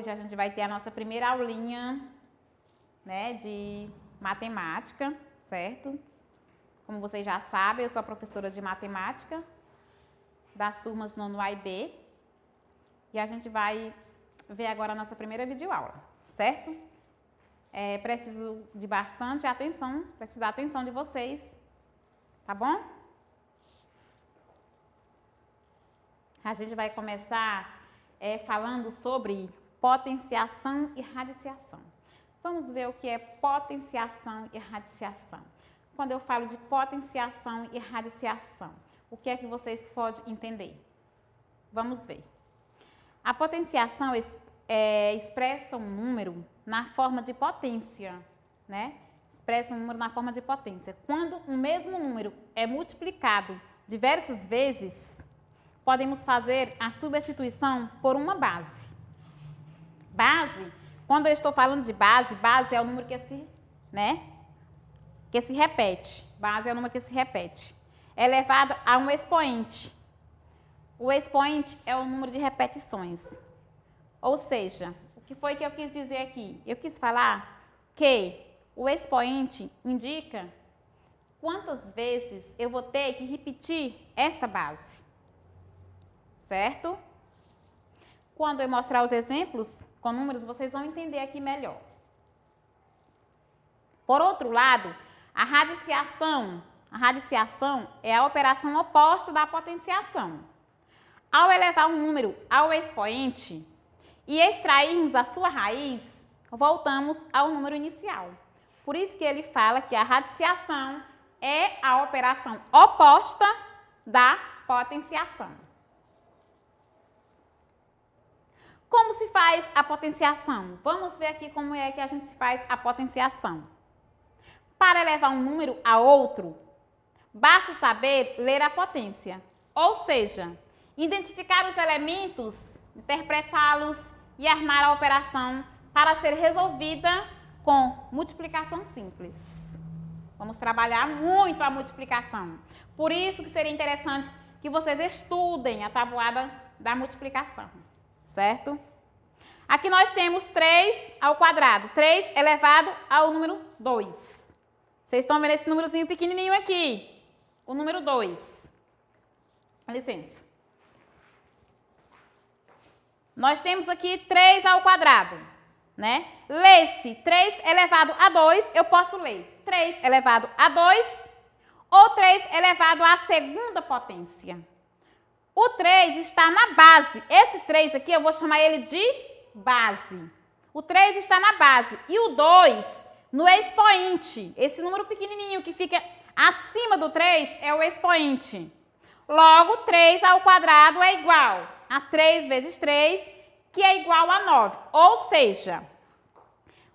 Hoje a gente vai ter a nossa primeira aulinha, né, de matemática, certo? Como vocês já sabem, eu sou a professora de matemática das turmas nono A e B. E a gente vai ver agora a nossa primeira videoaula, certo? Preciso de bastante atenção, preciso da atenção de vocês, tá bom? A gente vai começar falando sobre potenciação e radiciação. Vamos ver o que é potenciação e radiciação. Quando eu falo de potenciação e radiciação, o que é que vocês podem entender? Vamos ver. A potenciação expressa um número na forma de potência, né? Expressa um número na forma de potência. Quando um mesmo número é multiplicado diversas vezes, podemos fazer a substituição por uma base. Base, quando eu estou falando de base, base é o número que se repete. Base é o número que se repete. É elevado a um expoente. O expoente é o número de repetições. Ou seja, o que foi que eu quis dizer aqui? Eu quis falar que o expoente indica quantas vezes eu vou ter que repetir essa base. Certo? Quando eu mostrar os exemplos com números, vocês vão entender aqui melhor. Por outro lado, a radiciação é a operação oposta da potenciação. Ao elevar um número ao expoente e extrairmos a sua raiz, voltamos ao número inicial. Por isso que ele fala que a radiciação é a operação oposta da potenciação. Como se faz a potenciação? Vamos ver aqui como é que a gente faz a potenciação. Para elevar um número a outro, basta saber ler a potência, ou seja, identificar os elementos, interpretá-los e armar a operação para ser resolvida com multiplicação simples. Vamos trabalhar muito a multiplicação. Por isso que seria interessante que vocês estudem a tabuada da multiplicação. Certo? Aqui nós temos 3 ao quadrado. 3 elevado ao número 2. Vocês estão vendo esse númerozinho pequenininho aqui. O número 2. Com licença. Nós temos aqui 3 ao quadrado. Né? Lê-se 3 elevado a 2, eu posso ler 3 elevado a 2 ou 3 elevado à segunda potência. O 3 está na base. Esse 3 aqui eu vou chamar ele de base. O 3 está na base. E o 2 no expoente. Esse número pequenininho que fica acima do 3 é o expoente. Logo, 3 ao quadrado é igual a 3 vezes 3, que é igual a 9. Ou seja,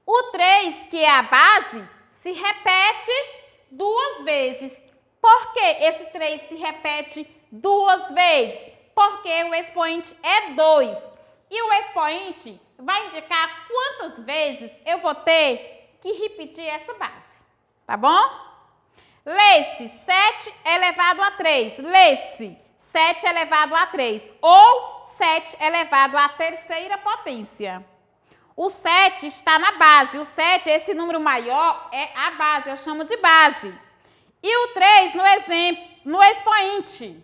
o 3, que é a base, se repete 2 vezes. Por que esse 3 se repete 2 vezes? Porque o expoente é 2. E o expoente vai indicar quantas vezes eu vou ter que repetir essa base. Tá bom? Lê-se 7 elevado a 3. Lê-se 7 elevado a 3. Ou 7 elevado à terceira potência. O 7 está na base. O 7, esse número maior, é a base. Eu chamo de base. E o 3 no expoente.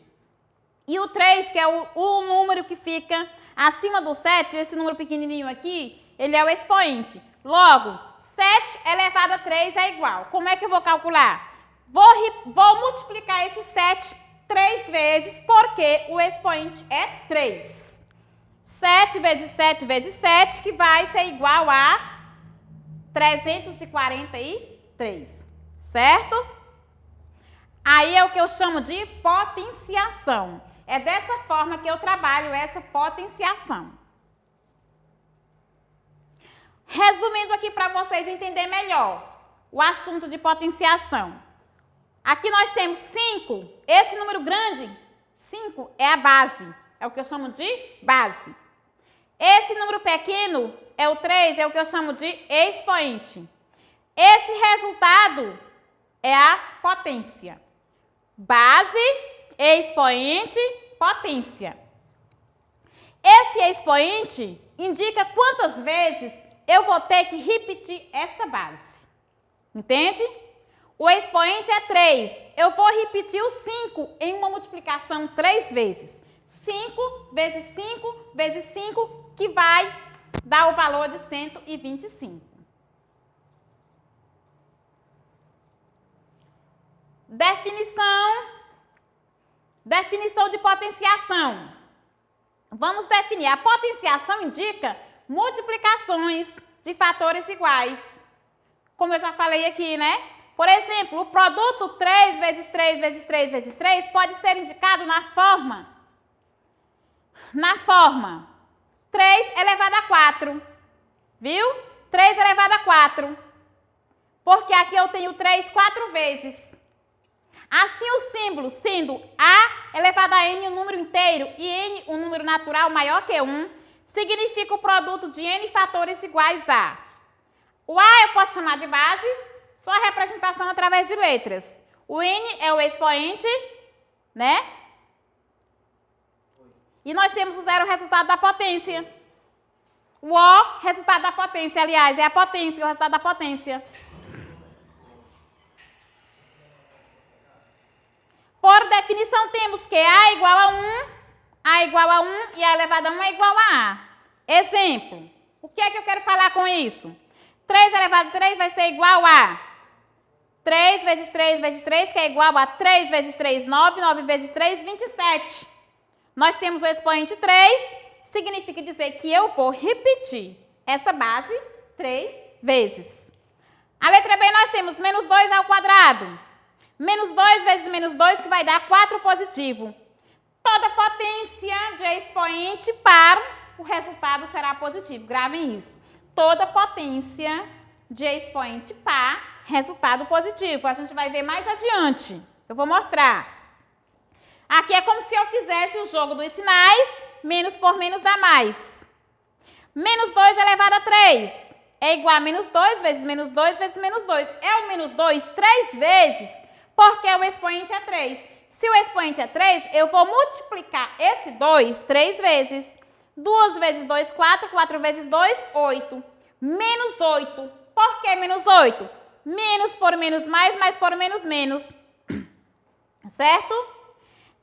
E o 3, que é o número que fica acima do 7, esse número pequenininho aqui, ele é o expoente. Logo, 7 elevado a 3 é igual. Como é que eu vou calcular? Vou multiplicar esse 7 3 vezes, porque o expoente é 3. 7 vezes 7 vezes 7, que vai ser igual a 343. Certo? Aí é o que eu chamo de potenciação. É dessa forma que eu trabalho essa potenciação. Resumindo aqui para vocês entenderem melhor o assunto de potenciação. Aqui nós temos 5. Esse número grande, 5, é a base. É o que eu chamo de base. Esse número pequeno, é o 3, é o que eu chamo de expoente. Esse resultado é a potência. Base, expoente, potência. Esse expoente indica quantas vezes eu vou ter que repetir essa base. Entende? O expoente é 3. Eu vou repetir o 5 em uma multiplicação 3 vezes. 5 vezes 5 vezes 5, que vai dar o valor de 125. Definição de potenciação. Vamos definir. A potenciação indica multiplicações de fatores iguais. Como eu já falei aqui, né? Por exemplo, o produto 3 vezes 3 vezes 3 vezes 3 pode ser indicado na forma 3 elevado a 4. Viu? 3 elevado a 4. Porque aqui eu tenho 3 4 vezes. Assim, o símbolo sendo A elevado a N, um número inteiro, e N, um número natural maior que 1, significa o produto de N fatores iguais a. O A eu posso chamar de base, só a representação através de letras. O N é o expoente, né? E nós temos o zero, o resultado da potência. O O, resultado da potência, aliás, é a potência, o resultado da potência. Por definição, temos que A igual a 1, A igual a 1 e A elevado a 1 é igual a A. Exemplo. O que é que eu quero falar com isso? 3 elevado a 3 vai ser igual a 3 vezes 3 vezes 3, que é igual a 3 vezes 3, 9, 9 vezes 3, 27. Nós temos o expoente 3, significa dizer que eu vou repetir essa base 3 vezes. A letra B nós temos menos 2 ao quadrado. Menos 2 vezes menos 2, que vai dar 4 positivo. Toda potência de expoente par, o resultado será positivo. Gravem isso. Toda potência de expoente par, resultado positivo. A gente vai ver mais adiante. Eu vou mostrar. Aqui é como se eu fizesse o jogo dos sinais. Menos por menos dá mais. Menos 2 elevado a 3 é igual a menos 2 vezes menos 2 vezes menos 2. É o menos 2 3 vezes. Porque o expoente é 3. Se o expoente é 3, eu vou multiplicar esse 2 3 vezes. 2 vezes 2, 4. 4 vezes 2, 8. Menos 8. Por que menos 8? Menos por menos mais, mais por menos menos. Certo?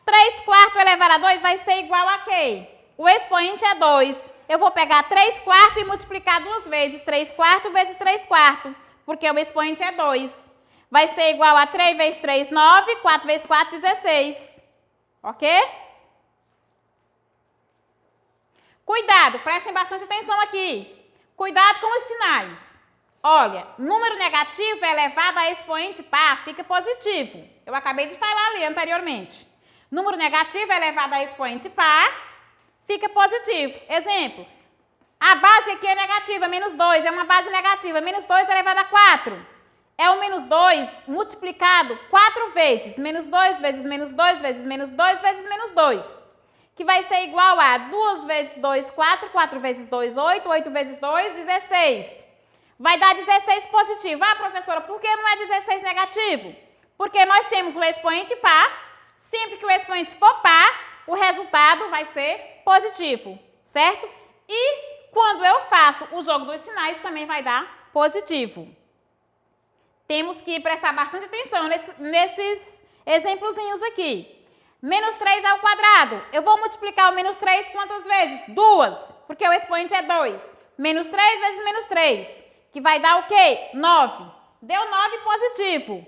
3 quartos elevado a 2 vai ser igual a quê? O expoente é 2. Eu vou pegar 3 quartos e multiplicar 2 vezes. 3 quartos vezes 3 quartos. Porque o expoente é 2. Vai ser igual a 3 vezes 3, 9, 4 vezes 4, 16. Ok? Cuidado, prestem bastante atenção aqui. Cuidado com os sinais. Olha, número negativo elevado a expoente par fica positivo. Eu acabei de falar ali anteriormente. Número negativo elevado a expoente par fica positivo. Exemplo, a base aqui é negativa, menos 2, é uma base negativa. Menos 2 elevado a 4. É o menos 2 multiplicado 4 vezes. Menos 2 vezes menos 2 vezes menos 2 vezes menos 2. Que vai ser igual a 2 vezes 2, 4. 4 vezes 2, 8. 8 vezes 2, 16. Vai dar 16 positivo. Ah, professora, por que não é 16 negativo? Porque nós temos o expoente par. Sempre que o expoente for par, o resultado vai ser positivo. Certo? E quando eu faço o jogo dos sinais, também vai dar positivo. Temos que prestar bastante atenção nesses exemplozinhos aqui. Menos 3 ao quadrado. Eu vou multiplicar o menos 3 quantas vezes? 2, porque o expoente é 2. Menos 3 vezes menos 3, que vai dar o quê? 9. Deu 9 positivo.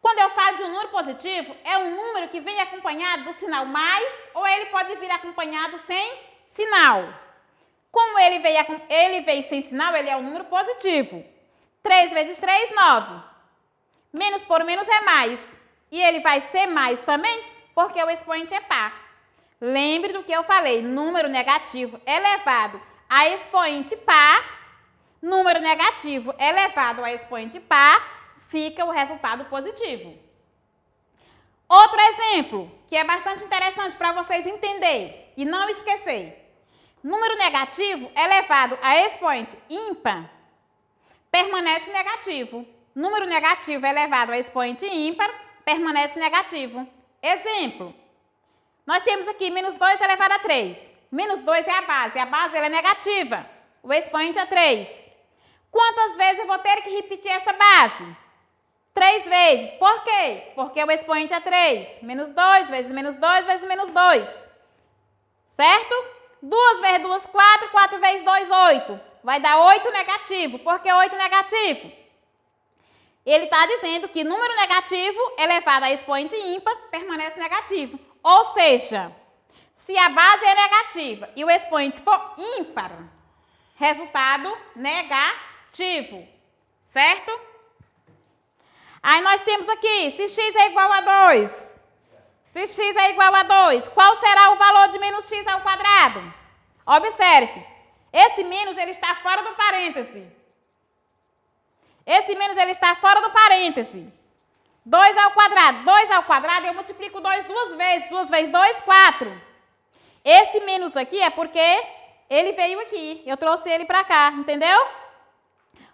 Quando eu falo de um número positivo, é um número que vem acompanhado do sinal mais, ou ele pode vir acompanhado sem sinal. Como ele veio sem sinal, ele é um número positivo. 3 vezes 3, 9. Menos por menos é mais. E ele vai ser mais também, porque o expoente é par. Lembre do que eu falei, número negativo elevado a expoente par, número negativo elevado a expoente par, fica o resultado positivo. Outro exemplo, que é bastante interessante para vocês entenderem e não esquecer. Número negativo elevado a expoente ímpar permanece negativo. Número negativo elevado a expoente ímpar permanece negativo. Exemplo, nós temos aqui menos 2 elevado a 3. Menos 2 é a base ela é negativa. O expoente é 3. Quantas vezes eu vou ter que repetir essa base? 3 vezes. Por quê? Porque o expoente é 3. Menos 2 vezes menos 2 vezes menos 2. Certo? 2 vezes 2, 4. 4 vezes 2, 8. Vai dar 8 negativo. Por que 8 negativo? Ele está dizendo que número negativo elevado a expoente ímpar permanece negativo. Ou seja, se a base é negativa e o expoente for ímpar, resultado negativo. Certo? Aí nós temos aqui, se x é igual a 2, se x é igual a 2, qual será o valor de menos x ao quadrado? Observe, esse menos ele está fora do parêntese. Esse menos ele está fora do parêntese. 2 ao quadrado. 2 ao quadrado eu multiplico 2 duas vezes. 2 vezes 2, 4. Esse menos aqui é porque ele veio aqui. Eu trouxe ele para cá, entendeu?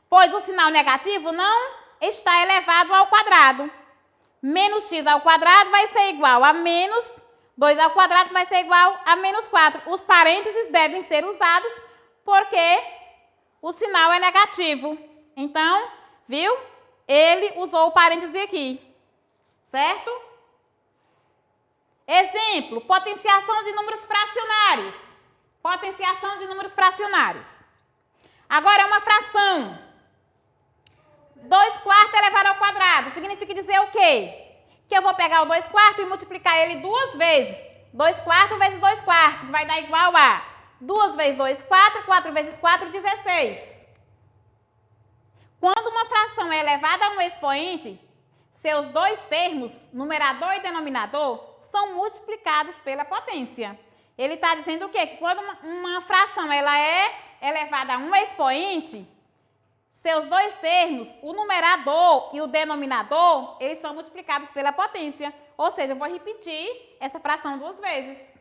Pois o sinal negativo não está elevado ao quadrado. Menos x ao quadrado vai ser igual a menos 2 ao quadrado vai ser igual a menos 4. Os parênteses devem ser usados porque o sinal é negativo. Então, viu? Ele usou o parêntese aqui. Certo? Exemplo, potenciação de números fracionários. Potenciação de números fracionários. Agora é uma fração. 2 quartos elevado ao quadrado. Significa dizer o quê? Que eu vou pegar o 2 quartos e multiplicar ele duas vezes. 2 quartos vezes 2 quartos. Vai dar igual a 2 vezes 2, 4. 4 vezes 4, 16. Quando uma fração é elevada a um expoente, seus dois termos, numerador e denominador, são multiplicados pela potência. Ele está dizendo o quê? Que quando uma fração ela é elevada a um expoente, seus dois termos, o numerador e o denominador, eles são multiplicados pela potência. Ou seja, eu vou repetir essa fração duas vezes.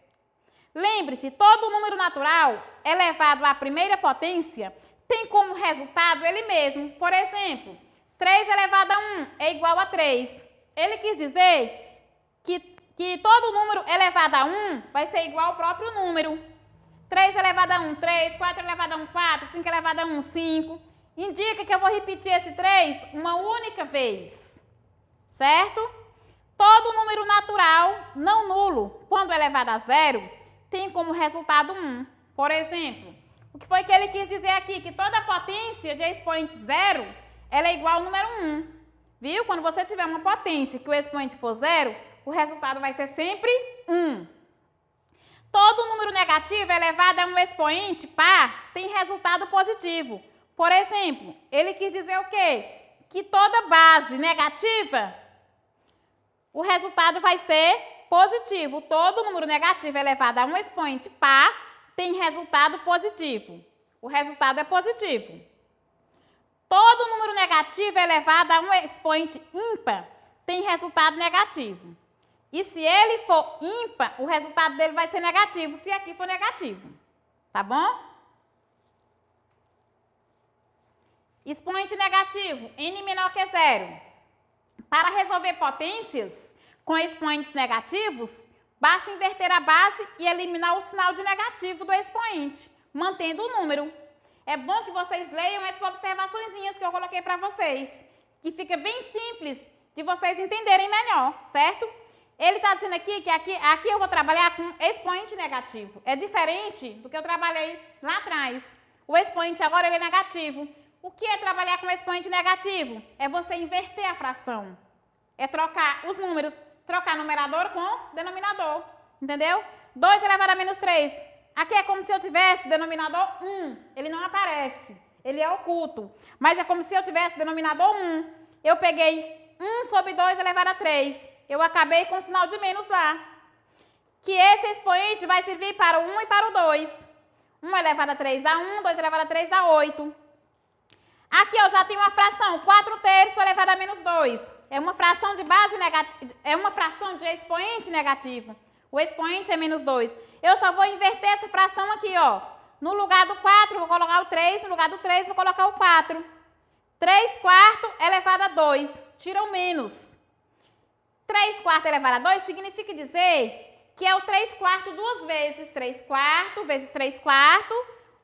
Lembre-se, todo número natural elevado à primeira potência tem como resultado ele mesmo. Por exemplo, 3 elevado a 1 é igual a 3. Ele quis dizer que todo número elevado a 1 vai ser igual ao próprio número. 3 elevado a 1, 3. 4 elevado a 1, 4. 5 elevado a 1, 5. Indica que eu vou repetir esse 3 uma única vez. Certo? Todo número natural não nulo, quando elevado a 0, tem como resultado 1. Por exemplo, o que foi que ele quis dizer aqui? Que toda potência de expoente 0, ela é igual ao número 1. Viu? Quando você tiver uma potência que o expoente for 0, o resultado vai ser sempre 1. Todo número negativo elevado a um expoente par tem resultado positivo. Por exemplo, ele quis dizer o quê? Que toda base negativa, o resultado vai ser positivo. Todo número negativo elevado a um expoente par tem resultado positivo. O resultado é positivo. Todo número negativo elevado a um expoente ímpar tem resultado negativo. E se ele for ímpar, o resultado dele vai ser negativo, se aqui for negativo. Tá bom? Expoente negativo, n menor que 0. Para resolver potências com expoentes negativos, basta inverter a base e eliminar o sinal de negativo do expoente, mantendo o número. É bom que vocês leiam essas observaçõezinhas que eu coloquei para vocês, que fica bem simples de vocês entenderem melhor, certo? Ele está dizendo aqui que aqui eu vou trabalhar com expoente negativo. É diferente do que eu trabalhei lá atrás. O expoente agora ele é negativo. O que é trabalhar com expoente negativo? É você inverter a fração. É trocar os números, trocar numerador com denominador. Entendeu? 2 elevado a menos 3. Aqui é como se eu tivesse denominador 1. Ele não aparece. Ele é oculto. Mas é como se eu tivesse denominador 1. Eu peguei 1 sobre 2 elevado a 3. Eu acabei com o sinal de menos lá. Que esse expoente vai servir para o 1 e para o 2. 1 elevado a 3 dá 1, 2 elevado a 3 dá 8. Aqui eu já tenho uma fração, 4 terços elevado a menos 2. É uma fração de base negativa, é uma fração de expoente negativo. O expoente é menos 2. Eu só vou inverter essa fração aqui, ó. No lugar do 4, vou colocar o 3. No lugar do 3, vou colocar o 4. 3 quartos elevado a 2. Tira o menos. 3 quartos elevado a 2 significa dizer que é o 3/4 duas vezes 3/4 vezes 3/4,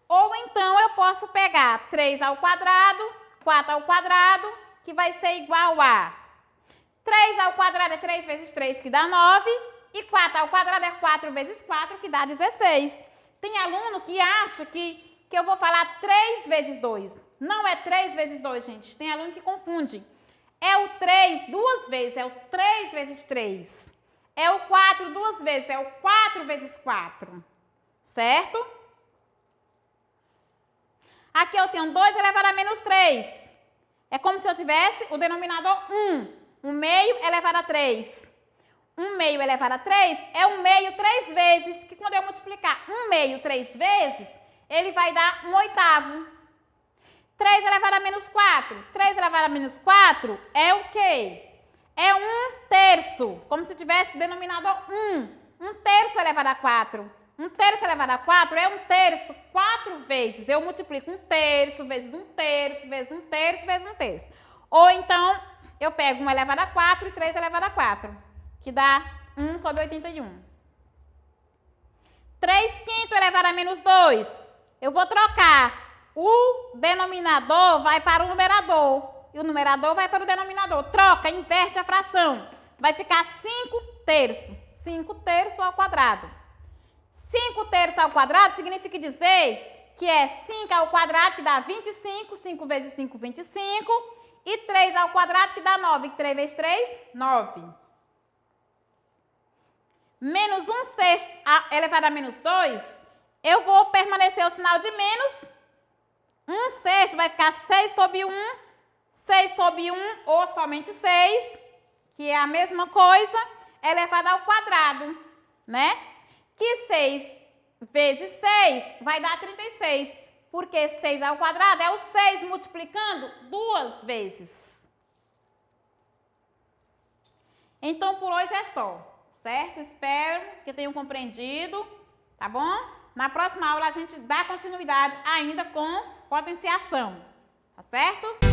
ou então eu posso pegar 3 ao quadrado, 4 ao quadrado, que vai ser igual a 3 ao quadrado é 3 vezes 3, que dá 9, e 4 ao quadrado é 4 vezes 4, que dá 16. Tem aluno que acha que eu vou falar 3 vezes 2. Não é 3 vezes 2, gente. Tem aluno que confunde. É o 3 duas vezes, é o 3 vezes 3. É o 4 duas vezes, é o 4 vezes 4. Certo? Aqui eu tenho 2 elevado a menos 3. É como se eu tivesse o denominador 1. 1 meio elevado a 3. 1 meio elevado a 3 é 1 meio 3 vezes, que quando eu multiplicar 1 meio 3 vezes, ele vai dar 1/8. 3 elevado a menos 4. 3 elevado a menos 4 é o quê? É 1/3, como se tivesse denominador 1. 1/3 elevado a 4. 1/3 elevado a 4 é 1/3, 4 vezes. Eu multiplico 1/3 vezes 1/3 vezes 1/3 vezes 1/3. Ou então, eu pego 1 elevado a 4 e 3 elevado a 4, que dá 1/81. 3/5 elevado a menos 2. Eu vou trocar. O denominador vai para o numerador e o numerador vai para o denominador. Troca, inverte a fração. Vai ficar 5/3. 5/3 ao quadrado. 5/3 ao quadrado significa dizer que é 5 ao quadrado, que dá 25. 5 vezes 5, 25. E 3 ao quadrado, que dá 9. 3 vezes 3, 9. Menos 1/6 elevado a menos 2, eu vou permanecer o sinal de menos. 1/6 vai ficar 6 sobre 1, 6 sobre 1 ou somente 6, que é a mesma coisa, elevado ao quadrado, né? Que 6 vezes 6 vai dar 36, porque 6 ao quadrado é o 6 multiplicando duas vezes. Então, por hoje é só, certo? Espero que tenham compreendido, tá bom? Na próxima aula a gente dá continuidade ainda com potenciação, tá certo?